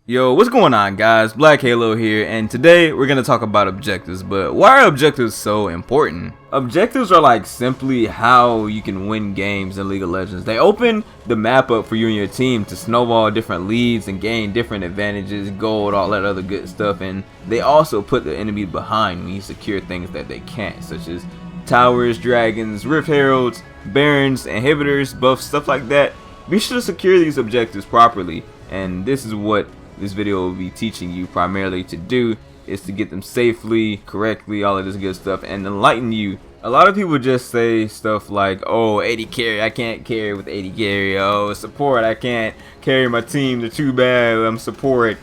Yo, what's going on, guys? Black Halo here, and today we're gonna talk about objectives. But why are objectives so important? Objectives are like simply how you can win games in League of Legends. They open the map up for you and your team to snowball different leads and gain different advantages, gold, all that other good stuff. And they also put the enemy behind when you secure things that they can't, such as towers, dragons, rift heralds, barons, inhibitors, buffs, stuff like that. Be sure to secure these objectives properly, and this is what this video will be teaching you primarily to do, is to get them safely, correctly, all of this good stuff, and enlighten you. A lot of people just say stuff like, oh, 80 carry, I can't carry with 80 carry. Oh, support, I can't carry my team, they're too bad, I'm support.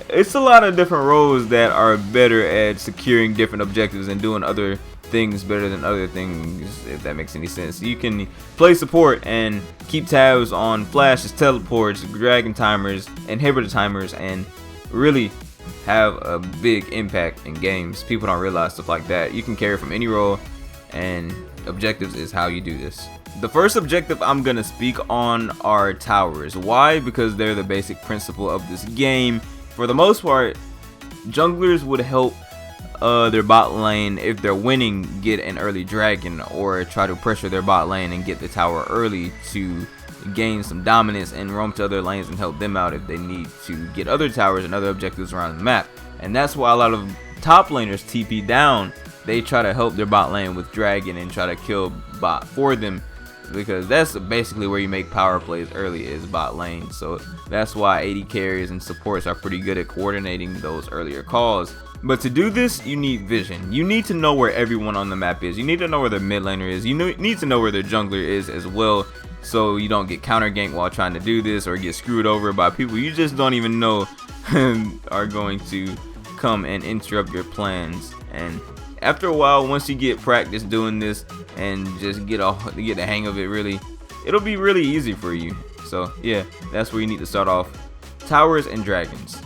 It's a lot of different roles that are better at securing different objectives and doing other things better than other things, if that makes any sense. You can play support and keep tabs on flashes, teleports, dragon timers, inhibitor timers, and really have a big impact in games. People don't realize stuff like that. You can carry from any role, and objectives is how you do this. The first objective I'm gonna speak on are towers. Why? Because they're the basic principle of this game. For the most part, junglers would help their bot lane, if they're winning, get an early dragon, or try to pressure their bot lane and get the tower early to gain some dominance and roam to other lanes and help them out if they need to get other towers and other objectives around the map. And that's why a lot of top laners TP down. They try to help their bot lane with dragon and try to kill bot for them, because that's basically where you make power plays early, is bot lane. So that's why 80 carries and supports are pretty good at coordinating those earlier calls. But to do this, you need vision. You need to know where everyone on the map is. You need to know where their mid laner is. You need to know where their jungler is as well, so you don't get counter ganked while trying to do this, or get screwed over by people you just don't even know are going to come and interrupt your plans. And after a while, once you get practice doing this and just get the hang of it, really, it'll be really easy for you. So yeah, that's where you need to start off. Towers and dragons.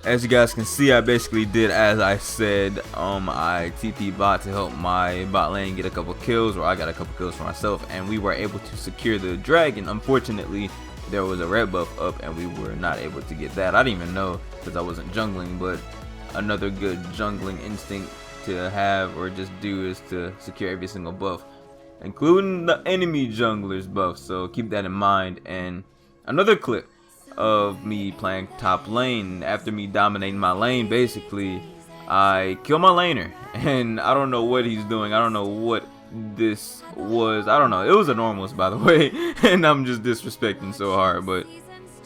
As you guys can see, I basically did as I said. I TP bot to help my bot lane get a couple kills, or I got a couple kills for myself, and we were able to secure the dragon. Unfortunately, there was a red buff up and we were not able to get that. I didn't even know, because I wasn't jungling, but another good jungling instinct to have or just do is to secure every single buff, including the enemy jungler's buff. So keep that in mind. And another clip of me playing top lane, after me dominating my lane, basically I kill my laner, and I don't know what he's doing. I don't know what this was. I don't know. It was a normalist, by the way, and I'm just disrespecting so hard. But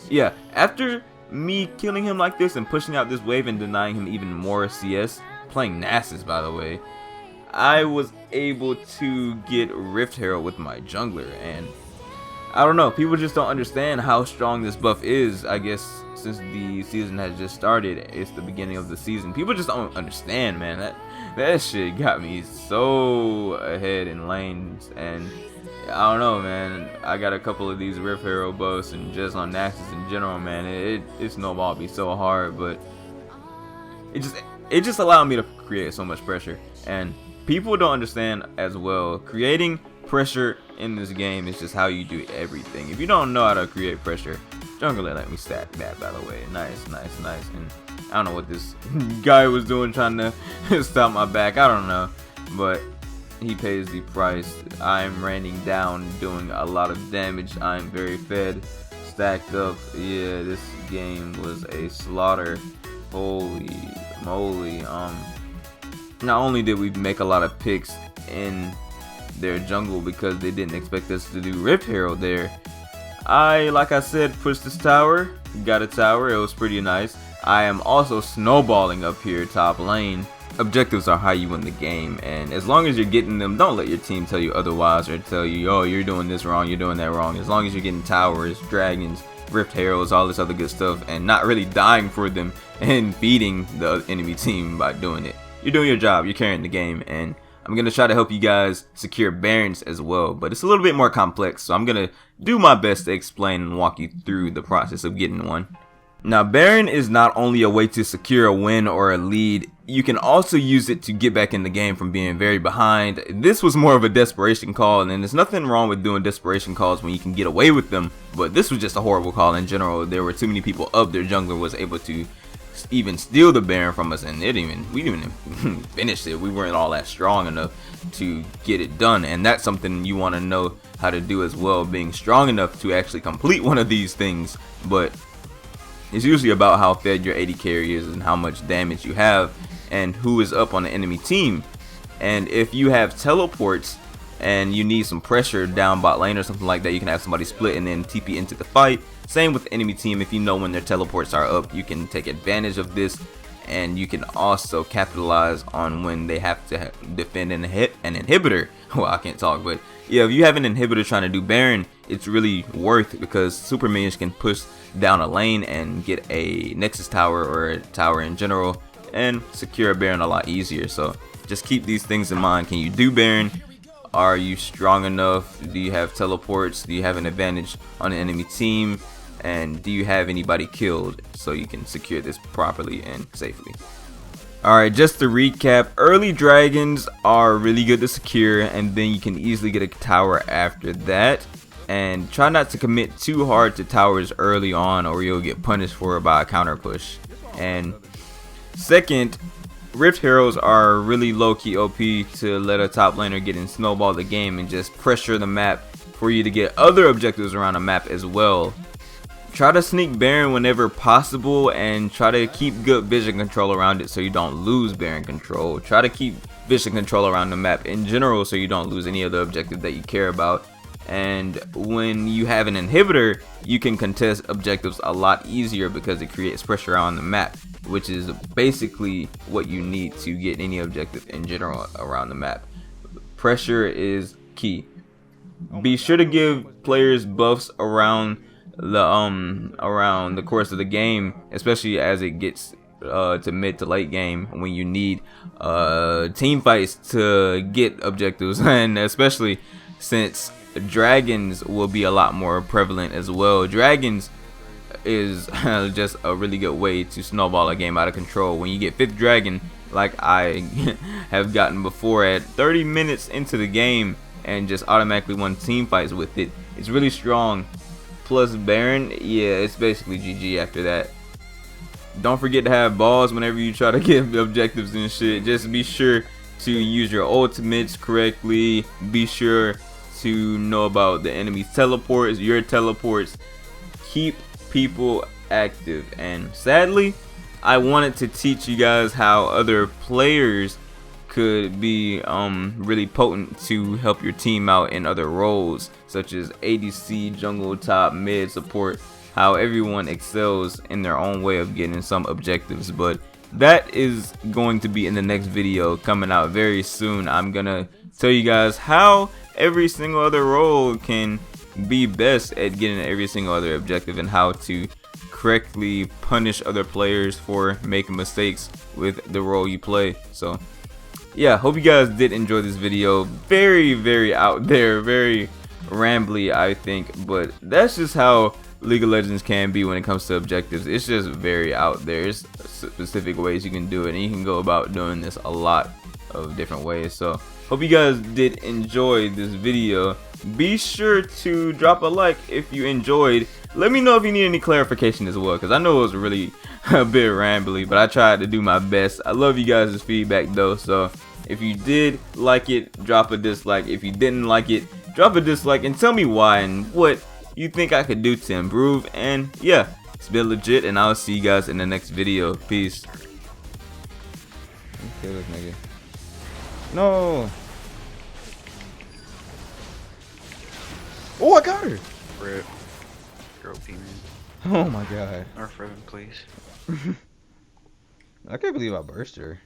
yeah, after me killing him like this and pushing out this wave and denying him even more CS, playing Nasus, by the way, I was able to get Rift Herald with my jungler. And I don't know, people just don't understand how strong this buff is. I guess since the season has just started, it's the beginning of the season, people just don't understand, man. That shit got me so ahead in lanes. And I don't know, man, I got a couple of these Rift Herald buffs, and just on Nasus in general, man, it snowballed me so hard. But it just allowed me to create so much pressure, and people don't understand as well. Creating pressure in this game is just how you do everything. If you don't know how to create pressure, jungler let me stack that, by the way. Nice. And I don't know what this guy was doing, trying to stop my back. I don't know, but he pays the price. I'm raining down, doing a lot of damage. I'm very fed, stacked up. Yeah, this game was a slaughter. Holy moly. Not only did we make a lot of picks in their jungle because they didn't expect us to do Rift Herald there, like I said, pushed this tower, got a tower. It was pretty nice. I am also snowballing up here top lane. Objectives are how you win the game, and as long as you're getting them, don't let your team tell you otherwise, or tell you, oh, you're doing this wrong, you're doing that wrong. As long as you're getting towers, dragons, Rift Heralds, all this other good stuff, and not really dying for them and beating the enemy team by doing it, you're doing your job, you're carrying the game. And I'm going to try to help you guys secure barons as well, but it's a little bit more complex, so I'm going to do my best to explain and walk you through the process of getting one. Now, Baron is not only a way to secure a win or a lead, you can also use it to get back in the game from being very behind. This was more of a desperation call, and there's nothing wrong with doing desperation calls when you can get away with them, but this was just a horrible call in general. There were too many people up. Their jungler was able to even steal the Baron from us, and we didn't even finish it. We weren't all that strong enough to get it done, and that's something you want to know how to do as well, being strong enough to actually complete one of these things. But it's usually about how fed your AD carry is and how much damage you have and who is up on the enemy team. And if you have teleports and you need some pressure down bot lane or something like that, you can have somebody split and then TP into the fight. Same with the enemy team. If you know when their teleports are up, you can take advantage of this, and you can also capitalize on when they have to defend and hit an inhibitor. Well, I can't talk, but yeah, if you have an inhibitor trying to do Baron, it's really worth it because super minions can push down a lane and get a Nexus tower or a tower in general and secure a Baron a lot easier. So just keep these things in mind. Can you do Baron? Are you strong enough? Do you have teleports? Do you have an advantage on the enemy team? And do you have anybody killed so you can secure this properly and safely? Alright, just to recap, early dragons are really good to secure, and then you can easily get a tower after that. And try not to commit too hard to towers early on, or you'll get punished for it by a counter push. And second, Rift Heroes are really low-key OP to let a top laner get in snowball the game and just pressure the map for you to get other objectives around the map as well. Try to sneak Baron whenever possible, and try to keep good vision control around it so you don't lose Baron control. Try to keep vision control around the map in general so you don't lose any other objective that you care about. And when you have an inhibitor, you can contest objectives a lot easier because it creates pressure on the map, which is basically what you need to get any objective in general around the map. Pressure is key. Be sure to give players buffs around the course of the game, especially as it gets to mid to late game when you need team fights to get objectives, and especially since dragons will be a lot more prevalent as well. Dragons is just a really good way to snowball a game out of control. When you get 5th dragon, like I have gotten before at 30 minutes into the game and just automatically won team fights with it, it's really strong. Plus Baron, yeah, it's basically GG after that. Don't forget to have balls whenever you try to get objectives and shit. Just be sure to use your ultimates correctly. Be sure to know about the enemy's teleports, your teleports. Keep people active. And sadly, I wanted to teach you guys how other players could be really potent to help your team out in other roles, such as ADC, jungle, top, mid, support, how everyone excels in their own way of getting some objectives. But that is going to be in the next video coming out very soon. I'm gonna tell you guys how every single other role can be best at getting every single other objective, and how to correctly punish other players for making mistakes with the role you play. So yeah, hope you guys did enjoy this video. Very out there, very rambly, I think, but that's just how League of Legends can be when it comes to objectives. It's just very out there. There's specific ways you can do it, and you can go about doing this a lot of different ways. So hope you guys did enjoy this video. Be sure to drop a like if you enjoyed. Let me know if you need any clarification as well, because I know it was really a bit rambly, but I tried to do my best. I love you guys' feedback though, so if you did like it, drop a dislike. If you didn't like it, drop a dislike and tell me why and what you think I could do to improve. And yeah, it's been legit, and I'll see you guys in the next video. Peace. Kill this nigga. No. Oh, I got her. Rip. Girl man. Oh my god. Nerf Riven, please. I can't believe I burst her.